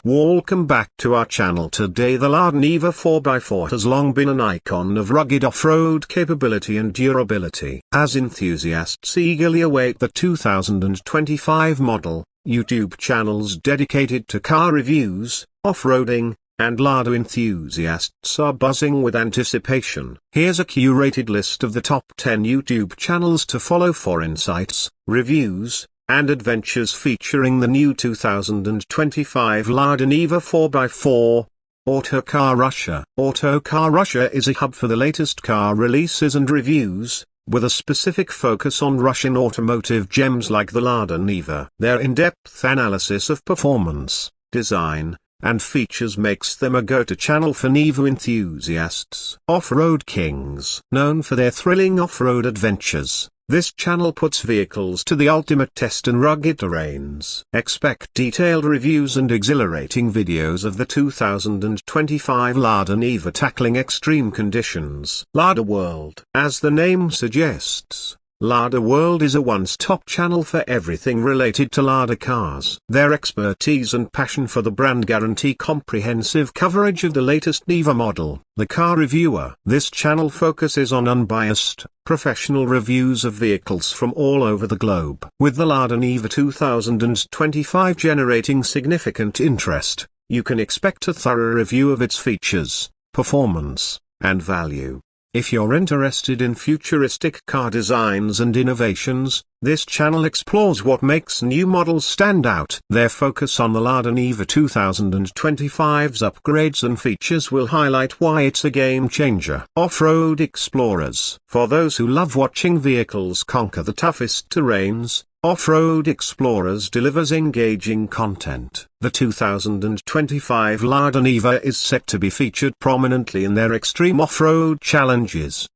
Welcome back to our channel. Today the Lada Niva 4x4 has long been an icon of rugged off-road capability and durability. As enthusiasts eagerly await the 2025 model, YouTube channels dedicated to car reviews, off-roading, and Lada enthusiasts are buzzing with anticipation. Here's a curated list of the top 10 YouTube channels to follow for insights, reviews, and adventures featuring the new 2025 Lada Niva 4x4. Autocar Russia. Autocar Russia is a hub for the latest car releases and reviews, with a specific focus on Russian automotive gems like the Lada Niva. Their in-depth analysis of performance, design, and features makes them a go-to channel for Niva enthusiasts. Off-Road Kings. Known for their thrilling off-road adventures, this channel puts vehicles to the ultimate test in rugged terrains. Expect detailed reviews and exhilarating videos of the 2025 Lada Niva tackling extreme conditions. Lada World. As the name suggests, Lada World is a one-stop channel for everything related to Lada cars. Their expertise and passion for the brand guarantee comprehensive coverage of the latest Niva model. The Car Reviewer. This channel focuses on unbiased, professional reviews of vehicles from all over the globe. With the Lada Niva 2025 generating significant interest, you can expect a thorough review of its features, performance, and value. If you're interested in futuristic car designs and innovations, this channel explores what makes new models stand out. Their focus on the Lada Niva 2025's upgrades and features will highlight why it's a game changer. Off-Road Explorers. For those who love watching vehicles conquer the toughest terrains, Off-Road Explorers delivers engaging content. The 2025 Lada Niva is set to be featured prominently in their extreme off-road challenges.